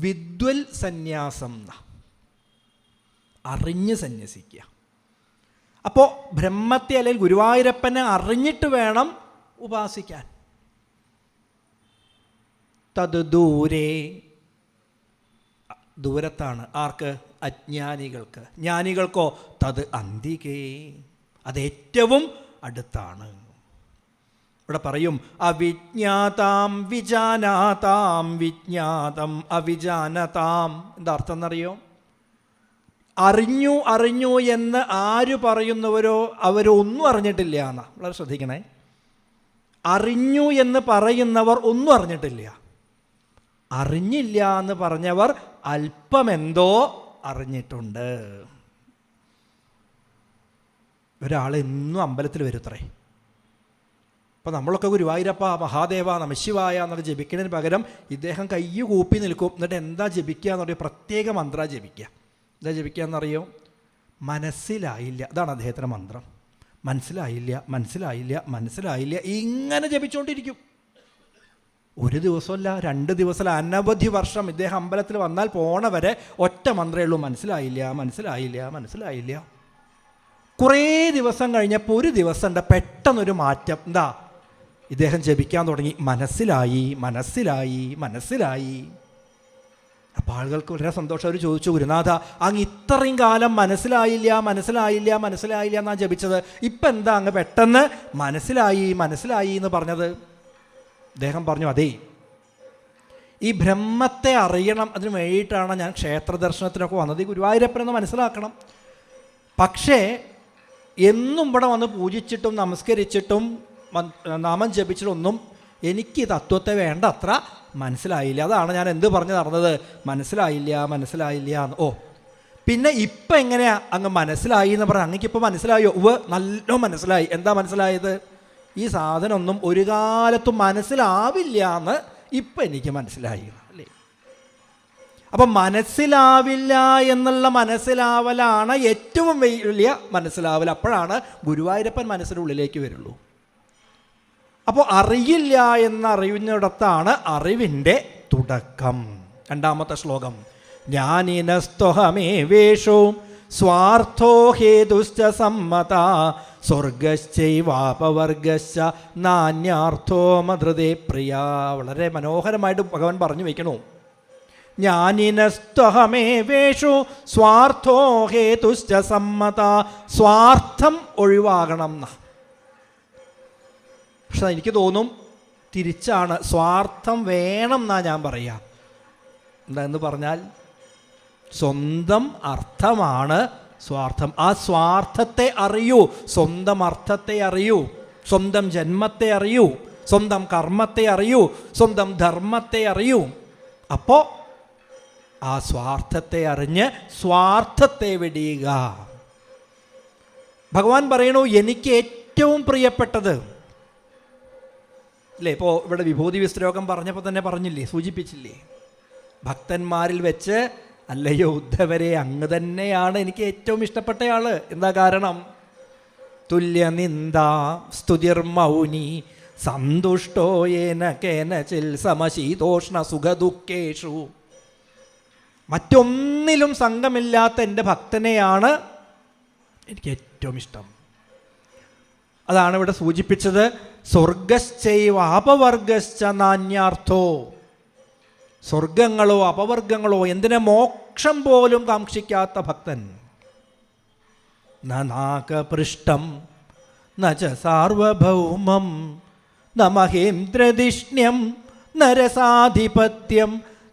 വിദ്വൽ സന്യാസം എന്നാ. അറിഞ്ഞ് സന്യസിക്കുക. അപ്പോൾ ബ്രഹ്മത്തെ അല്ലെങ്കിൽ ഗുരുവായൂരപ്പനെ അറിഞ്ഞിട്ട് വേണം ഉപാസിക്കാൻ. തത് ദൂരെ, ദൂരത്താണ്. ആർക്ക്? അജ്ഞാനികൾക്ക്. ജ്ഞാനികൾക്കോ? തത് അന്തികേ, അത് ഏറ്റവും അടുത്താണ്. ഇവിടെ പറയും അവിജ്ഞാതാം വിജാനാതാം വിജ്ഞാതം അവിജാനതാം. എന്താ അർത്ഥം എന്നറിയോ? അറിഞ്ഞു അറിഞ്ഞു എന്ന് ആര് പറയുന്നവരോ അവരൊന്നും അറിഞ്ഞിട്ടില്ല എന്നാ. വളരെ ശ്രദ്ധിക്കണേ. അറിഞ്ഞു എന്ന് പറയുന്നവർ ഒന്നും അറിഞ്ഞിട്ടില്ല. അറിഞ്ഞില്ല എന്ന് പറഞ്ഞവർ അല്പമെന്തോ അറിഞ്ഞിട്ടുണ്ട്. ഒരാൾ എന്നും അമ്പലത്തിൽ വരുത്രേ. അപ്പോൾ നമ്മളൊക്കെ ഗുരുവായൂരപ്പ മഹാദേവ നമശിവായ എന്നൊക്കെ ജപിക്കുന്നതിന് പകരം ഇദ്ദേഹം കൈ കൂപ്പി നിൽക്കും. എന്നിട്ട് എന്താ ജപിക്കുക എന്നറിയോ? പ്രത്യേക മന്ത്രം ജപിക്കുക. എന്താ ജപിക്കുക എന്നറിയോ? മനസ്സിലായില്ല. അതാണ് അദ്ദേഹത്തിൻ്റെ മന്ത്രം. മനസ്സിലായില്ല, മനസ്സിലായില്ല, മനസ്സിലായില്ല, ഇങ്ങനെ ജപിച്ചുകൊണ്ടിരിക്കും. ഒരു ദിവസമല്ല, 2 ദിവസമല്ല, അനവധി വർഷം ഇദ്ദേഹം അമ്പലത്തിൽ വന്നാൽ പോണവരെ ഒറ്റ മന്ത്രമേ ഉള്ളൂ, മനസ്സിലായില്ല, മനസ്സിലായില്ല, മനസ്സിലായില്ല. കുറേ ദിവസം കഴിഞ്ഞപ്പോൾ ഒരു ദിവസം ഉണ്ട് പെട്ടെന്നൊരു മാറ്റം. എന്താ? ഇദ്ദേഹം ജപിക്കാൻ തുടങ്ങി. മനസ്സിലായി, മനസ്സിലായി, മനസ്സിലായി. അപ്പോൾ ആളുകൾക്ക് വളരെ സന്തോഷം. അവർ ചോദിച്ചു, ഗുരുനാഥ അങ്ങ് ഇത്രയും കാലം മനസ്സിലായില്ല, മനസ്സിലായില്ല, മനസ്സിലായില്ല എന്നാണ് ജപിച്ചത്, ഇപ്പം എന്താ അങ്ങ് പെട്ടെന്ന് മനസ്സിലായി, മനസ്സിലായി എന്ന് പറഞ്ഞത്? അദ്ദേഹം പറഞ്ഞു, അതേ, ഈ ബ്രഹ്മത്തെ അറിയണം, അതിന് വേണ്ടിയിട്ടാണ് ഞാൻ ക്ഷേത്ര ദർശനത്തിനൊക്കെ വന്നത്, ഈ ഗുരുവായൂരപ്പനെന്ന് മനസ്സിലാക്കണം. പക്ഷേ എന്നും ഇവിടെ വന്ന് പൂജിച്ചിട്ടും നമസ്കരിച്ചിട്ടും നാമം ജപിച്ചിട്ടൊന്നും എനിക്ക് തത്വത്തെ വേണ്ട അത്ര മനസ്സിലായില്ല. അതാണ് ഞാൻ എന്ത് പറഞ്ഞു നടന്നത്? മനസ്സിലായില്ല, മനസ്സിലായില്ല എന്ന്. ഓ, പിന്നെ ഇപ്പം എങ്ങനെയാ അങ്ങ് മനസ്സിലായി എന്ന് പറഞ്ഞാൽ? അങ്ങേക്കിപ്പോൾ മനസ്സിലായോ? നല്ല മനസ്സിലായി. എന്താ മനസ്സിലായത്? ഈ സാധനമൊന്നും ഒരു കാലത്തും മനസ്സിലാവില്ല എന്ന് ഇപ്പം എനിക്ക് മനസ്സിലായി അല്ലേ. അപ്പം മനസ്സിലാവില്ല എന്നുള്ള മനസ്സിലാവലാണ് ഏറ്റവും വലിയ മനസ്സിലാവൽ. അപ്പോഴാണ് ഗുരുവായൂരപ്പൻ മനസ്സിനുള്ളിലേക്ക് വരുള്ളൂ. അപ്പോൾ അറിയില്ല എന്നറിയുന്നിടത്താണ് അറിവിൻ്റെ തുടക്കം. രണ്ടാമത്തെ ശ്ലോകം, ജ്ഞാനിനസ്ത്വഹമേവേഷോ സ്വാർത്ഥോ ഹേതുശ്ച സമ്മത സ്വർഗശ്ചൈവാപവർഗശ്ച നാന്യാർത്ഥോ മധൃതേ പ്രിയ. വളരെ മനോഹരമായിട്ട് ഭഗവാൻ പറഞ്ഞു വയ്ക്കണു. ജ്ഞാനിനസ്ത്വഹമേവേഷു സ്വാർത്ഥോ ഹേതുശ്ച സമ്മത. സ്വാർത്ഥം ഒഴിവാകണം എന്ന. പക്ഷെ എനിക്ക് തോന്നും തിരിച്ചാണ്, സ്വാർത്ഥം വേണം എന്നാ ഞാൻ പറയുക. എന്താന്ന് പറഞ്ഞാൽ സ്വന്തം അർത്ഥമാണ് സ്വാർത്ഥം. ആ സ്വാർത്ഥത്തെ അറിയൂ, സ്വന്തം അർത്ഥത്തെ അറിയൂ, സ്വന്തം ജന്മത്തെ അറിയൂ, സ്വന്തം കർമ്മത്തെ അറിയൂ, സ്വന്തം ധർമ്മത്തെ അറിയൂ. അപ്പോൾ ആ സ്വാർത്ഥത്തെ അറിഞ്ഞ് സ്വാർത്ഥത്തെ വെടിയുക. ഭഗവാൻ പറയണു, എനിക്ക് ഏറ്റവും പ്രിയപ്പെട്ടത് അല്ലേ. ഇപ്പോൾ ഇവിടെ വിഭൂതി വിസ്തരോഗം പറഞ്ഞപ്പോൾ തന്നെ പറഞ്ഞില്ലേ, സൂചിപ്പിച്ചില്ലേ, ഭക്തന്മാരിൽ വെച്ച് അല്ലയോ ഉദ്ധവരെ, അങ്ങ് തന്നെയാണ് എനിക്ക് ഏറ്റവും ഇഷ്ടപ്പെട്ടയാൾ. എന്താ കാരണം? തുല്യനിന്ദ സ്തുതിർമൗനി സന്തുഷ്ടോ യേന കേനചിൽ സമശീതോഷ്ണ സുഖദുഃഖേഷു. മറ്റൊന്നിലും സംഘമില്ലാത്ത എൻ്റെ ഭക്തനെയാണ് എനിക്ക് ഏറ്റവും ഇഷ്ടം. അതാണ് ഇവിടെ സൂചിപ്പിച്ചത്. സ്വർഗശ്ചൈവ അപവർഗശ്ച നാന്യാർത്ഥോ. സ്വർഗങ്ങളോ അപവർഗങ്ങളോ എന്തിനെ മോക്ഷം പോലും കാക്ഷിക്കാത്ത ഭക്തൻ. നാഗപൃഷ്ടം നച സാർവഭൗമം ന മഹേന്ദ്രദിഷ്ണ്യം നരസാധിപത്യം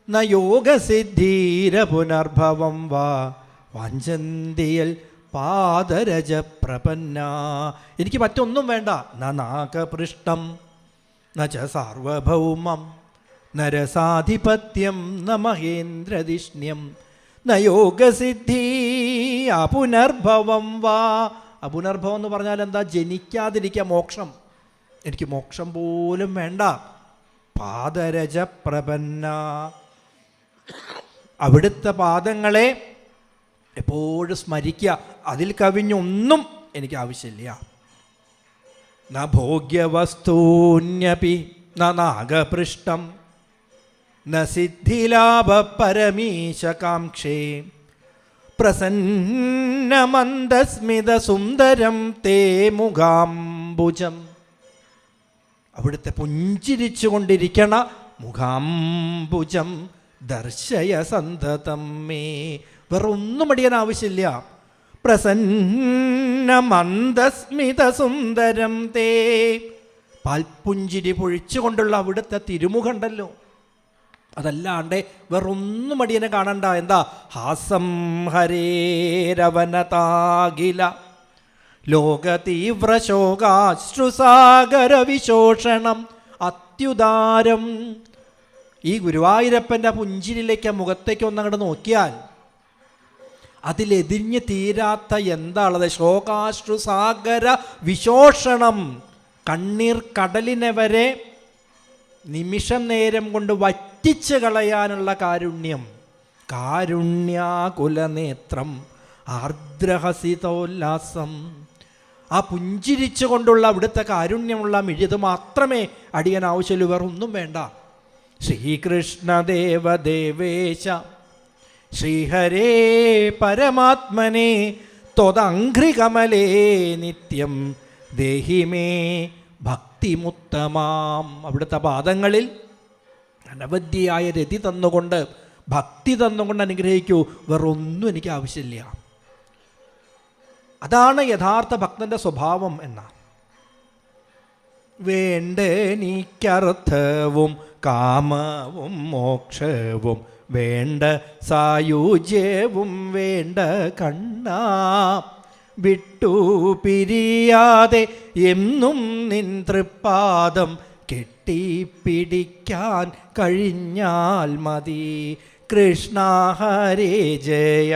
ന യോഗസിദ്ധീര പുനർഭവം വാ വാഞ്ചന്തിയൽ പാദരജ പ്രപന്ന. എനിക്ക് മറ്റൊന്നും വേണ്ട. നാഗപൃഷ്ടം നച സാർവഭൗമം നരസാധിപത്യം ന മഹേന്ദ്രദിഷ്ണ്യം ന യോഗസിദ്ധി അപുനർഭവം വാ. അപുനർഭവം എന്ന് പറഞ്ഞാൽ എന്താ? ജനിക്കാതിരിക്കുക, മോക്ഷം. എനിക്ക് മോക്ഷം പോലും വേണ്ട. പാദരജ പ്രപന്ന. അവിടുത്തെ പാദങ്ങളെ എപ്പോഴും സ്മരിക്കുക. അതിൽ കവിഞ്ഞൊന്നും എനിക്ക് ആവശ്യമില്ല. ന ഭോഗ്യവസ്തൂന്യപി ന നാഗപൃഷ്ടം ന സിദ്ധിലാഭ പരമീശകാംക്ഷേ പ്രസന്നമന്ദസ്മിത സുന്ദരം തേ മുഖാംബുജം. അവിടുത്തെ പുഞ്ചിരിച്ചു കൊണ്ടിരിക്കണ മുഖാംബുജം ദർശയ സന്തതം മേ. വേറൊന്നും അടിയാൻ ആവശ്യമില്ല. പ്രസന്നമന്ദസ്മിത സുന്ദരം തേ. പാൽപുഞ്ചിരി പൊഴിച്ചുകൊണ്ടുള്ള അവിടുത്തെ തിരുമുഖമുണ്ടല്ലോ, അതല്ലാണ്ട് വേറൊന്നും അടിയനെ കാണണ്ട. എന്താ? ഹാസം ഹരേരവനതാകില ലോകതീവ്രശോകാശ്രുസാഗര വിശോഷണം അത്യുദാരം. ഈ ഗുരുവായൂരപ്പൻ്റെ പുഞ്ചിരിയിലേക്ക്, മുഖത്തേക്ക് ഒന്നങ്ങോട്ട് നോക്കിയാൽ അതിലെതിഞ്ഞ് തീരാത്ത എന്താണത്? ശോകാശ്രുസാഗര വിശോഷണം. കണ്ണീർ കടലിനെ വരെ നിമിഷം നേരം കൊണ്ട് വറ്റിച്ച് കളയാനുള്ള കാരുണ്യം. കാരുണ്യാകുലനേത്രം ആർദ്രഹസിതോല്ലാസം. ആ പുഞ്ചിരിച്ചു കൊണ്ടുള്ള അവിടുത്തെ കാരുണ്യമുള്ള മിഴിത് മാത്രമേ അടിയൻ ആവശ്യമുള്ളൂ, വേറൊന്നും വേണ്ട. ശ്രീകൃഷ്ണദേവദേവേശ ശ്രീഹരേ പരമാത്മനെ ത്വദംഘ്രികമലേ നിത്യം ദേഹിമേ ഭക്തിമുത്തമാം. അവിടുത്തെ പാദങ്ങളിൽ അനവധിയായ രതി തന്നുകൊണ്ട്, ഭക്തി തന്നുകൊണ്ട് അനുഗ്രഹിക്കൂ. വേറൊന്നും എനിക്ക് ആവശ്യമില്ല. അതാണ് യഥാർത്ഥ ഭക്തൻ്റെ സ്വഭാവം എന്ന. വേണ്ടെനിക്കർത്ഥവും കാമവും മോക്ഷവും വേണ്ട സായുജ്യവും വേണ്ട കണ്ണാ. വിട്ടു പിരിയാതെ എന്നും നിൻ തൃപ്പാദം കെട്ടിപ്പിടിക്കാൻ കഴിഞ്ഞാൽ മതി. കൃഷ്ണ ഹരേ ജയ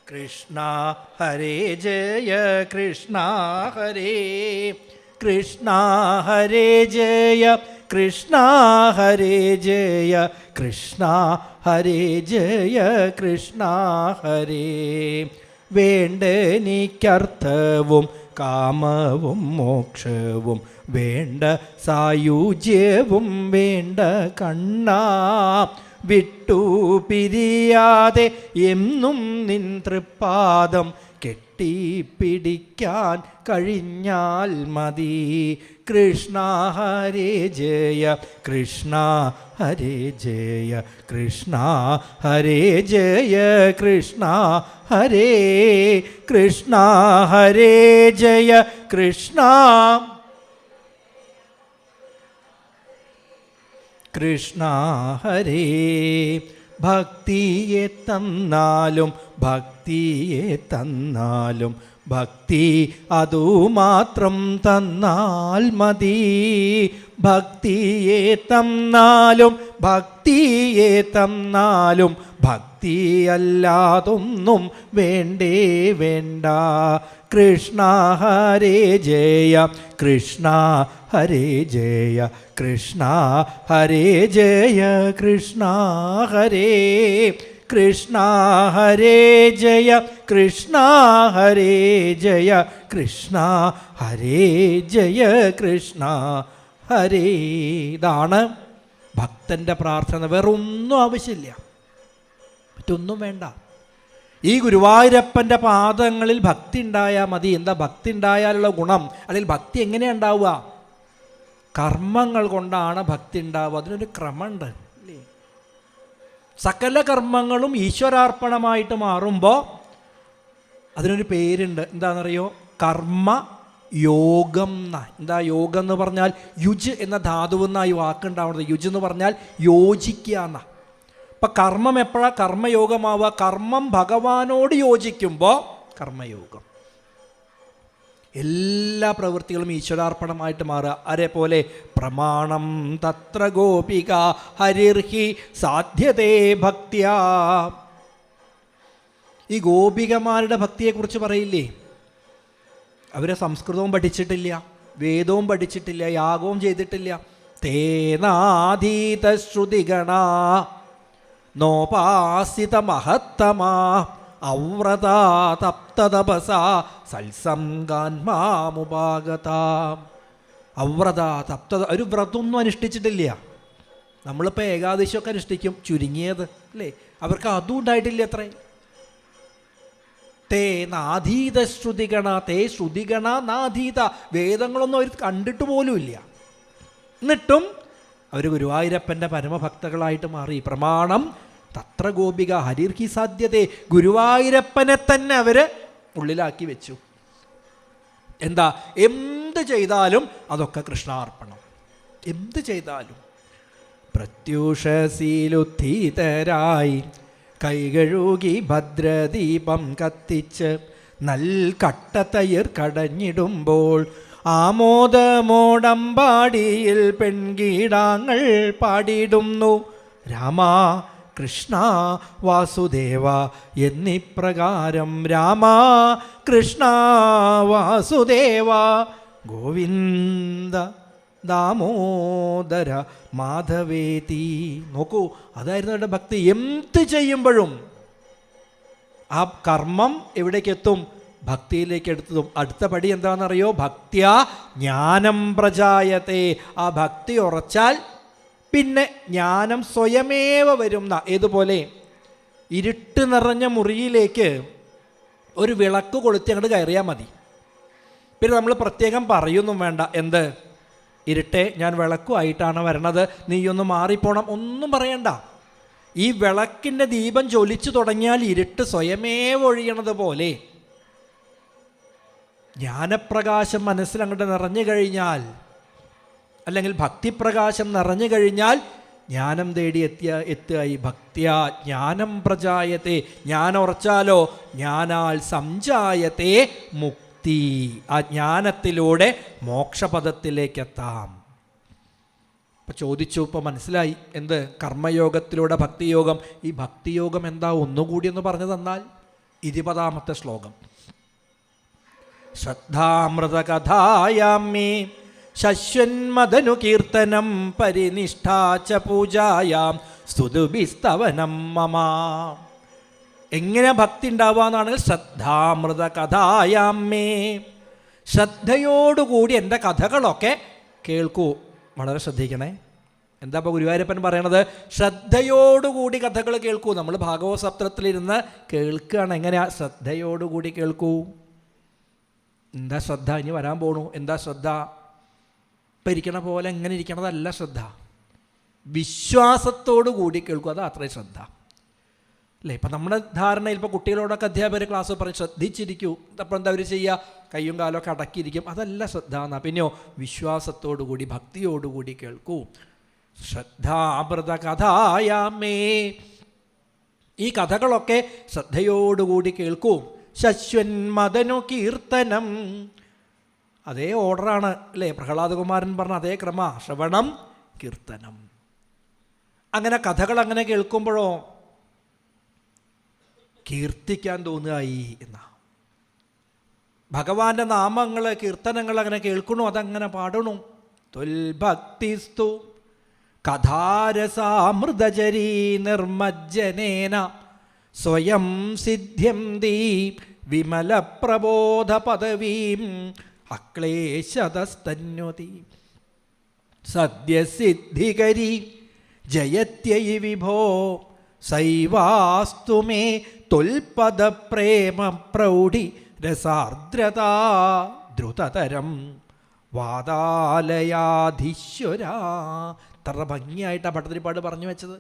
കൃഷ്ണ ഹരേ ജയ കൃഷ്ണ ഹരേ കൃഷ്ണ ഹരേ ജയ കൃഷ്ണ ഹരേ ജയ കൃഷ്ണ ഹരേ ജയ കൃഷ്ണ ഹരേ. വേണ്ടെനിക്കർത്ഥവും കാമവും മോക്ഷവും വേണ്ട സായുജ്യവും വേണ്ട കണ്ണാ. വിട്ടു പിരിയാതെ എന്നും നിൻ തൃപ്പാദം കെട്ടിപ്പിടിക്കാൻ കഴിഞ്ഞാൽ മതി. കൃഷ്ണ ഹരേ ജയ കൃഷ്ണ ഹരേ ജയ കൃഷ്ണ ഹരേ ജയ കൃഷ്ണ ഹരേ. കൃഷ്ണ ഹരേ ജയ കൃഷ്ണ കൃഷ്ണ ഹരേ. ഭക്തിയെ തന്നാലും ഭക്തിയെ തന്നാലും ഭക്തി അതുമാത്രം തന്നാൽ മതി. ഭക്തിയെ തന്നാലും ഭക്തിയെ തന്നാലും ഭക്തിയല്ലാതൊന്നും വേണ്ടേ വേണ്ട. കൃഷ്ണ ഹരേ ജയ കൃഷ്ണ ഹരേ ജയ കൃഷ്ണ ഹരേ ജയ കൃഷ്ണ ഹരേ. കൃഷ്ണ ഹരേ ജയ കൃഷ്ണ ഹരേ ജയ കൃഷ്ണ ഹരേ ജയ കൃഷ്ണ ഹരേ. ഇതാണ് ഭക്തൻ്റെ പ്രാർത്ഥന. വേറൊന്നും ആവശ്യമില്ല, മറ്റൊന്നും വേണ്ട. ഈ ഗുരുവായൂരപ്പൻ്റെ പാദങ്ങളിൽ ഭക്തി ഉണ്ടായാൽ മതി. എന്താ ഭക്തി ഉണ്ടായാലുള്ള ഗുണം? അല്ലെങ്കിൽ ഭക്തി എങ്ങനെയാണ് ഉണ്ടാവുക? കർമ്മങ്ങൾ കൊണ്ടാണ് ഭക്തി ഉണ്ടാവുക. അതിനൊരു ക്രമമുണ്ട് അല്ലേ? സകല കർമ്മങ്ങളും ഈശ്വരാർപ്പണമായിട്ട് മാറുമ്പോൾ അതിനൊരു പേരുണ്ട്. എന്താണെന്നറിയോ? കർമ്മ യോഗം എന്നാ. എന്താ യോഗം എന്ന് പറഞ്ഞാൽ? യുജ് എന്ന ധാതുവെന്നാണ് ഈ വാക്കുണ്ടാവുന്നത്. യുജ് എന്ന് പറഞ്ഞാൽ യോജിക്കുക എന്നാ. അപ്പം കർമ്മം എപ്പോഴാണ് കർമ്മയോഗമാവുക? കർമ്മം ഭഗവാനോട് യോജിക്കുമ്പോൾ കർമ്മയോഗം. എല്ലാ പ്രവൃത്തികളും ഈശ്വരാർപ്പണമായിട്ട് മാറുക. അതേപോലെ പ്രമാണം തത്ര ഗോപിക ഹരിർഹി സാധ്യതേ ഭക്തിയാ. ഈ ഗോപികമാരുടെ ഭക്തിയെക്കുറിച്ച് പറയില്ലേ? അവരെ സംസ്കൃതവും പഠിച്ചിട്ടില്ല, വേദവും പഠിച്ചിട്ടില്ല, യാഗവും ചെയ്തിട്ടില്ല. തേനാധീത ശ്രുതിഗണ നോപാസിത മഹത്തമാ ഔവ്രത തപ്തതപസ സത്സംഗാൻമാമുപാഗത. ഔവ്രത തപ്തത, ഒരു വ്രതമൊന്നും അനുഷ്ഠിച്ചിട്ടില്ല. നമ്മളിപ്പോൾ ഏകാദശിയൊക്കെ അനുഷ്ഠിക്കും, ചുരുങ്ങിയത് അല്ലേ? അവർക്ക് അതും ഉണ്ടായിട്ടില്ല. അത്രേ. തേ നാധീത ശ്രുതിഗണ, തേ ശ്രുതിഗണ നാധീത. വേദങ്ങളൊന്നും അവർ കണ്ടിട്ട് പോലുമില്ല. എന്നിട്ടും അവർ ഗുരുവായൂരപ്പൻ്റെ പരമഭക്തകളായിട്ട് മാറി. പ്രമാണം തത്ര ഗോപിക ഹരിർഹി സാധ്യതേ. ഗുരുവായൂരപ്പനെ തന്നെ അവർ ഉള്ളിലാക്കി വെച്ചു. എന്താ? എന്ത് ചെയ്താലും അതൊക്കെ കൃഷ്ണാർപ്പണം. എന്ത് ചെയ്താലും. പ്രത്യൂഷശീലുദ്ധിതരായി കൈകഴുകി ഭദ്രദീപം കത്തിച്ച് നൽകട്ടത്തയിർ കടഞ്ഞിടുമ്പോൾ ആമോദമോടമ്പാടിയിൽ പെൺകീടാങ്ങൾ പാടിയിടുന്നു രാമ കൃഷ്ണ വാസുദേവ എന്നിപ്രകാരം. രാമ കൃഷ്ണ വാസുദേവ ഗോവിന്ദ ദാമോദര മാധവേതി. നോക്കൂ, അതായിരുന്നു അവരുടെ ഭക്തി. എന്ത് ചെയ്യുമ്പോഴും ആ കർമ്മം എവിടേക്കെത്തും? ഭക്തിയിലേക്ക് എടുത്തതും. അടുത്ത പടി എന്താണെന്നറിയോ? ഭക്ത്യാ ജ്ഞാനം പ്രജായത്തെ. ആ ഭക്തി ഉറച്ചാൽ പിന്നെ ജ്ഞാനം സ്വയമേവ വരുന്ന. ഏതുപോലെ? ഇരുട്ട് നിറഞ്ഞ മുറിയിലേക്ക് ഒരു വിളക്ക് കൊളുത്തി അങ്ങോട്ട് കയറിയാൽ മതി. പിന്നെ നമ്മൾ പ്രത്യേകം പറയൊന്നും വേണ്ട. എന്ത്? ഇരുട്ടെ, ഞാൻ വിളക്കുമായിട്ടാണ് വരണത്, നീയൊന്ന് മാറിപ്പോണം, ഒന്നും പറയണ്ട. ഈ വിളക്കിൻ്റെ ദീപം ജ്വലിച്ചു തുടങ്ങിയാൽ ഇരുട്ട് സ്വയമേവ ഒഴിയണത് പോലെ ജ്ഞാനപ്രകാശം മനസ്സിലങ്ങോട്ട് നിറഞ്ഞു കഴിഞ്ഞാൽ, അല്ലെങ്കിൽ ഭക്തിപ്രകാശം നിറഞ്ഞു കഴിഞ്ഞാൽ ജ്ഞാനം തേടി എത്തുക. ഈ ഭക്തിയാ ജ്ഞാനം പ്രജായത്തെ. ജ്ഞാനം ഉറച്ചാലോ ജ്ഞാനാൽ സംജായത്തെ മുക്തി. ആ ജ്ഞാനത്തിലൂടെ മോക്ഷപദത്തിലേക്കെത്താം. ഇപ്പം ചോദിച്ചു, ഇപ്പോൾ മനസ്സിലായി. എന്ത്? കർമ്മയോഗത്തിലൂടെ ഭക്തിയോഗം. ഈ ഭക്തിയോഗം എന്താ? ഒന്നുകൂടി ഒന്ന് പറഞ്ഞു തന്നാൽ. 20-ാമത്തെ ശ്ലോകം. ശ്രദ്ധാമൃത കഥായാമേ ശശ്വന്മദനു കീർത്തനം പരിനിഷ്ഠാച പൂജായാം സ്തുതുഭിസ്തവനം മമ. എങ്ങനെ ഭക്തി ഉണ്ടാവുകയെന്നാണെങ്കിൽ ശ്രദ്ധാമൃത കഥായാമേ, ശ്രദ്ധയോടുകൂടി എൻ്റെ കഥകളൊക്കെ കേൾക്കൂ. വളരെ ശ്രദ്ധിക്കണേ. എന്താ ഇപ്പോൾ ഗുരുവായൂരപ്പൻ പറയണത്? ശ്രദ്ധയോടുകൂടി കഥകൾ കേൾക്കൂ. നമ്മൾ ഭാഗവത സപ്തത്തിലിരുന്ന് കേൾക്കുകയാണ്. എങ്ങനെയാ? ശ്രദ്ധയോടുകൂടി കേൾക്കൂ. എന്താ ശ്രദ്ധ? ഇനി വരാൻ പോണു. എന്താ ശ്രദ്ധ? ഇപ്പം ഇരിക്കണ പോലെ എങ്ങനെ ഇരിക്കണതല്ല ശ്രദ്ധ. വിശ്വാസത്തോടു കൂടി കേൾക്കുക. അതാ അത്രയും ശ്രദ്ധ അല്ലേ? ഇപ്പം നമ്മുടെ ധാരണയിൽ ഇപ്പോൾ കുട്ടികളോടൊക്കെ അധ്യാപകർ ക്ലാസ് പറയും ശ്രദ്ധിച്ചിരിക്കൂ. അപ്പോൾ എന്താ അവർ ചെയ്യുക? കയ്യും കാലമൊക്കെ അടക്കിയിരിക്കും. അതല്ല ശ്രദ്ധ എന്നാ. പിന്നെയോ വിശ്വാസത്തോടു കൂടി ഭക്തിയോടുകൂടി കേൾക്കൂ. ശ്രദ്ധാമൃത കഥായാമേ, ഈ കഥകളൊക്കെ ശ്രദ്ധയോടുകൂടി കേൾക്കൂ. ശശ്വന്മദനു കീർത്തനം, അതേ ഓർഡറാണ് അല്ലേ? പ്രഹ്ലാദകുമാരൻ പറഞ്ഞ അതേ ക്രമ. ശ്രവണം, കീർത്തനം. അങ്ങനെ കഥകൾ അങ്ങനെ കേൾക്കുമ്പോഴോ കീർത്തിക്കാൻ തോന്നുകയായി എന്നാ. ഭഗവാന്റെ നാമങ്ങൾ, കീർത്തനങ്ങൾ അങ്ങനെ കേൾക്കണു, അതങ്ങനെ പാടണു. ത്വൽഭക്തിസ്തു കഥാരസാമൃതചരീ നിർമ്മജ്ജനേന സ്വയം സിദ്ധ്യന്തി വിമലപ്രബോധ പദവീം അക്ലേശതസ്തന്വതി സദ്യസിദ്ധികരി ജയത്യൈ വിഭോ സൈവാസ്തു മേ ത്വൽപദപ്രേമ പ്രൗഢി രസാർദ്രതാ ദ്രുതതരം വാതാലയാധീശ്വര. എത്ര ഭംഗിയായിട്ടാണ് ഭട്ടതിരിപ്പാട് പറഞ്ഞു വെച്ചത്.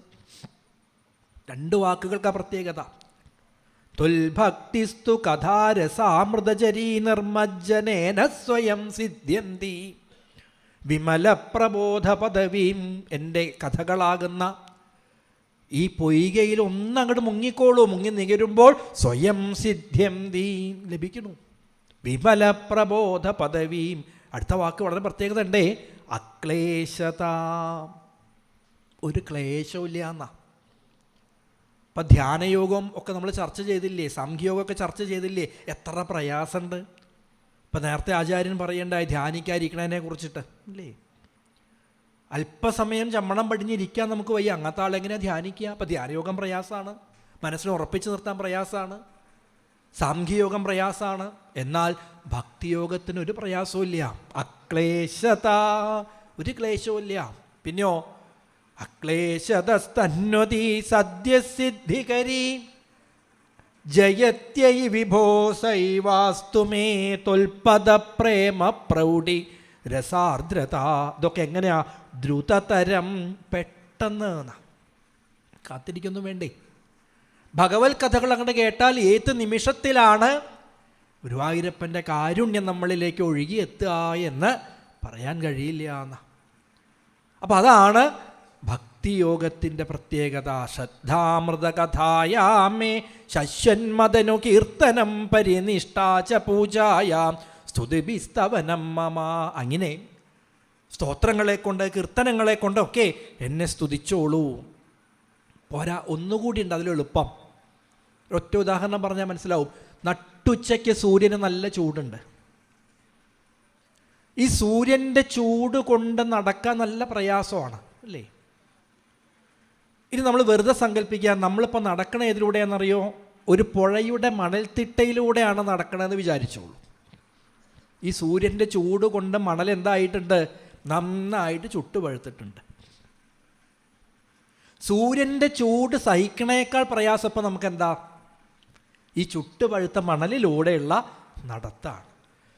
രണ്ട് വാക്കുകൾക്ക് പ്രത്യേകത. ത്വൽഭക്തിസ്തു കഥാരസാമൃതചരീ നിർമ്മജ്ജനേന സ്വയം സിദ്ധ്യന്തി വിമലപ്രബോധ പദവീം. എൻ്റെ കഥകളാകുന്ന ഈ പൊയ്കയിൽ ഒന്നങ്ങോട്ട് മുങ്ങിക്കോളൂ. മുങ്ങി നികരുമ്പോൾ സ്വയം സിദ്ധ്യന്തി ലഭിക്കുന്നു. വിമലപ്രബോധ പദവീം. അടുത്ത വാക്ക് വളരെ പ്രത്യേകത ഉണ്ടേ. അക്ലേശത, ഒരു ക്ലേശമില്ല എന്നാ. ഇപ്പം ധ്യാനയോഗം ഒക്കെ നമ്മൾ ചർച്ച ചെയ്തില്ലേ? സാംഖ്യയോഗമൊക്കെ ചർച്ച ചെയ്തില്ലേ? എത്ര പ്രയാസമുണ്ട്. ഇപ്പം നേരത്തെ ആചാര്യൻ പറയണ്ടായി ധ്യാനിക്കാതിരിക്കണതിനെ കുറിച്ചിട്ട് അല്ലേ? അല്പസമയം ചമ്മണം പടിഞ്ഞിരിക്കാൻ നമുക്ക് വയ്യ. അങ്ങനത്തെ ആളെങ്ങനെയാണ് ധ്യാനിക്കുക? അപ്പം ധ്യാനയോഗം പ്രയാസമാണ്, മനസ്സിനെ ഉറപ്പിച്ച് നിർത്താൻ പ്രയാസമാണ്, സാംഖ്യയോഗം പ്രയാസമാണ്. എന്നാൽ ഭക്തിയോഗത്തിന് ഒരു പ്രയാസവും ഇല്ല. അക്ലേശത, ഒരു ക്ലേശവും ഇല്ല. പിന്നെയോ അക്ലേശതസ്തന്വതി സദ്യസിദ്ധികരി ജയത്യൈ വിഭോ സൈവാസ്തു മേ ത്വൽപദപ്രേമ പ്രൗഢി രസാർദ്രത. ഇതൊക്കെ എങ്ങനെയാ? ദ്രുതതരം, പെട്ടെന്ന്. കാത്തിരിക്കൊന്നും വേണ്ടേ? ഭഗവത് കഥകൾ അങ്ങനെ കേട്ടാൽ ഏത് നിമിഷത്തിലാണ് ഗുരുവായൂരപ്പൻ്റെ കാരുണ്യം നമ്മളിലേക്ക് ഒഴുകിയെത്തുക എന്ന് പറയാൻ കഴിയില്ല എന്ന്. അപ്പം അതാണ് ഭക്തിയോഗത്തിൻ്റെ പ്രത്യേകത. ശ്രദ്ധാമൃത കഥായാമേ ശശ്വന്മദനു കീർത്തനം പരിനിഷ്ഠാച പൂജായാം സ്തുതിഭിസ്തവനം മമ. അങ്ങനെ സ്തോത്രങ്ങളെ കൊണ്ട്, കീർത്തനങ്ങളെ കൊണ്ടൊക്കെ എന്നെ സ്തുതിച്ചോളൂ. പോരാ, ഒന്നുകൂടി ഉണ്ട് അതിലെളുപ്പം. ഒറ്റ ഉദാഹരണം പറഞ്ഞാൽ മനസ്സിലാവും. നട്ടുച്ചയ്ക്ക് സൂര്യന് നല്ല ചൂടുണ്ട്. ഈ സൂര്യൻ്റെ ചൂട് കൊണ്ട് നടക്കാൻ നല്ല പ്രയാസമാണ് അല്ലേ? ഇനി നമ്മൾ വെറുതെ സങ്കല്പിക്കുക, നമ്മളിപ്പോൾ നടക്കണ ഏതിലൂടെയാണെന്നറിയോ? ഒരു പുഴയുടെ മണൽത്തിട്ടയിലൂടെയാണ് നടക്കണമെന്ന് വിചാരിച്ചോളൂ. ഈ സൂര്യൻ്റെ ചൂട് കൊണ്ട് മണൽ എന്തായിട്ടുണ്ട്? നന്നായിട്ട് ചുട്ടുപഴുത്തിട്ടുണ്ട്. സൂര്യൻ്റെ ചൂട് സഹിക്കണേക്കാൾ പ്രയാസം ഇപ്പം നമുക്കെന്താ? ഈ ചുട്ടുപഴുത്ത മണലിലൂടെയുള്ള നടത്താണ്.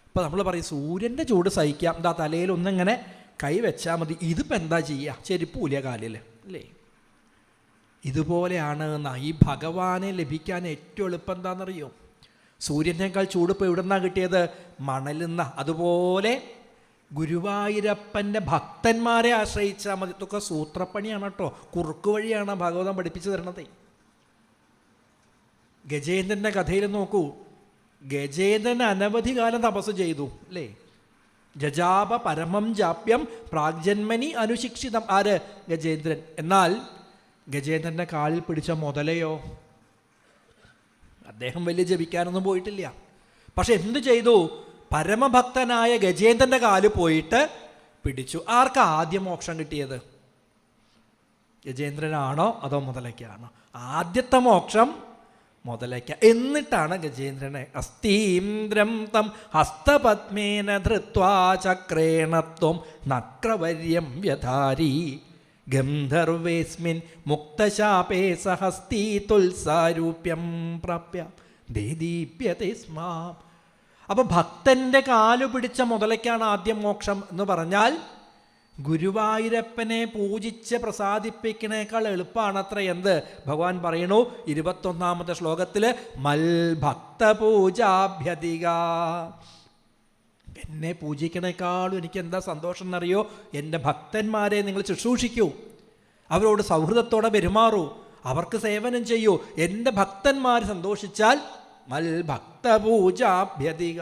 ഇപ്പോൾ നമ്മൾ പറയും സൂര്യൻ്റെ ചൂട് സഹിക്കാം, എന്താ തലയിൽ ഒന്നിങ്ങനെ കൈവച്ചാൽ മതി. ഇതിപ്പോൾ എന്താ ചെയ്യുക? ചെരുപ്പൂലിയ കാലിൽ അല്ലേ? ഇതുപോലെയാണ് ഈ ഭഗവാനെ ലഭിക്കാൻ ഏറ്റവും എളുപ്പം എന്താണെന്നറിയോ? സൂര്യനേക്കാൾ ചൂട് ഇപ്പോൾ എവിടെ നിന്നാണ് കിട്ടിയത്? മണലിന്ന. അതുപോലെ ഗുരുവായൂരപ്പൻ്റെ ഭക്തന്മാരെ ആശ്രയിച്ചാൽ മതി. ഇതൊക്കെ സൂത്രപ്പണിയാണ് കേട്ടോ, കുറുക്കു വഴിയാണ് ഭാഗവതം പഠിപ്പിച്ചു തരണത്. ഗജേന്ദ്രൻ്റെ കഥയിൽ നോക്കൂ. ഗജേന്ദ്രൻ അനവധി കാലം തപസ് ചെയ്തു അല്ലേ? ജജാപ പരമം ജാപ്യം പ്രാഗ്ജന്മനി അനുശിക്ഷിതം. ആര്? ഗജേന്ദ്രൻ. എന്നാൽ ഗജേന്ദ്രൻ്റെ കാലിൽ പിടിച്ച മുതലയോ? അദ്ദേഹം വലിയ ജപിക്കാനൊന്നും പോയിട്ടില്ല. പക്ഷെ എന്തു ചെയ്തു? പരമഭക്തനായ ഗജേന്ദ്രൻ്റെ കാല് പോയിട്ട് പിടിച്ചു. ആർക്കാ ആദ്യം മോക്ഷം കിട്ടിയത്? ഗജേന്ദ്രനാണോ അതോ മുതലയ്ക്കാണോ? ആദ്യത്തെ മോക്ഷം മുതലയ്ക്ക. എന്നിട്ടാണ് ഗജേന്ദ്രനെ അസ്തീന്ദ്രം തം ഹസ്തപത്മേന ധൃത്വാ ചക്രേണത്വം നക്രവര്യം വ്യധാരി ഗന്ധർവേസ്മിൻ മുക്തശാപേ സഹസ്തീ തുൽസാരൂപ്യം പ്രാപ്യ ദേദീപ്യത്തെ സ്മാ. അപ്പൊ ഭക്തന്റെ കാലു പിടിച്ച മുതലയ്ക്കാണ് ആദ്യം മോക്ഷം എന്ന് പറഞ്ഞാൽ ഗുരുവായൂരപ്പനെ പൂജിച്ച് പ്രസാദിപ്പിക്കണേക്കാൾ എളുപ്പമാണത്ര എന്ത് ഭഗവാൻ പറയണു 21ാമത്തെ ശ്ലോകത്തിൽ മൽ ഭക്ത പൂജാഭ്യതിക. എന്നെ പൂജിക്കണേക്കാളും എനിക്ക് എന്താ സന്തോഷം എന്നറിയോ? എൻ്റെ ഭക്തന്മാരെ നിങ്ങൾ ശുശ്രൂഷിക്കൂ, അവരോട് സൗഹൃദത്തോടെ പെരുമാറൂ, അവർക്ക് സേവനം ചെയ്യൂ. എൻ്റെ ഭക്തന്മാർ സന്തോഷിച്ചാൽ മൽ ഭക്ത പൂജാഭ്യതിക.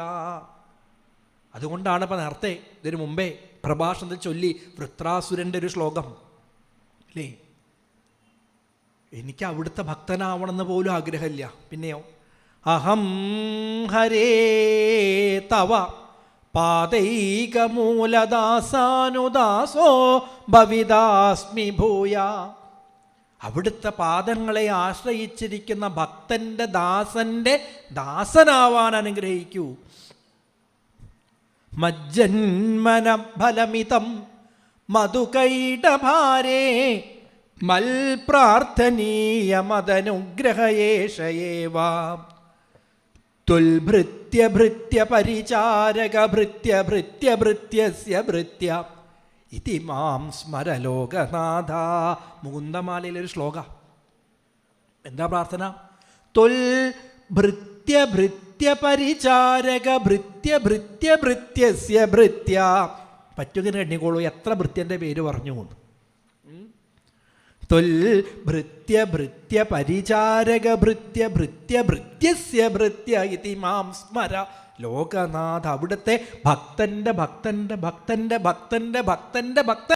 അതുകൊണ്ടാണ് ഇപ്പം നേരത്തെ ഇതിനു മുമ്പേ പ്രഭാഷണത്തിൽ ചൊല്ലി വൃത്രാസുരൻ്റെ ഒരു ശ്ലോകം അല്ലേ, എനിക്ക് അവിടുത്തെ ഭക്തനാവണമെന്ന് പോലും ആഗ്രഹമില്ല. പിന്നെയോ അഹം ഹരേ തവ പാദൈകമൂലദാസാനുദാസോ ഭവിദാസ്മി ഭൂയ. അവിടുത്തെ പാദങ്ങളെ ആശ്രയിച്ചിരിക്കുന്ന ഭക്തൻ്റെ ദാസൻ്റെ ദാസനാവാൻ അനുഗ്രഹിക്കൂ. മജ്ജന്മന ഫലമിതം മധുകൈടഭാരേ മൽ പ്രാർത്ഥനീയമദനുഗ്രഹയേഷയേവ തുൽഭൃത്യ ഭൃത്യ പരിചാരക ഭൃത്യ ഭൃത്യ ഭൃത്യസ്യ ഭൃത്യ ഇതി മാം സ്മര ലോകനാഥ. മുകുന്ദമാലയിലൊരു ശ്ലോക. എന്താ പ്രാർത്ഥന? തുൽ ഭൃത്യ ഭൃത്യ പരിചാരക ഭൃത്യ ഭൃത്യ ഭൃത്യസ്യ ഭൃത്യ. പറ്റുകിന് എണ്ണിക്കോളൂ എത്ര ഭൃത്യൻ്റെ പേര് പറഞ്ഞു പോന്നു. തുൽ ഭൃത്യ ഭൃത്യ പരിചാരക ഭൃത്യ ഭൃത്യ ഭൃത്യസ്യ ഭൃത്യ ഇതി മാം സ്മര ലോകനാഥ. അവിടുത്തെ ഭക്തൻ്റെ ഭക്തൻ്റെ ഭക്തൻ്റെ ഭക്തൻ്റെ ഭക്തൻ്റെ ഭക്തൻ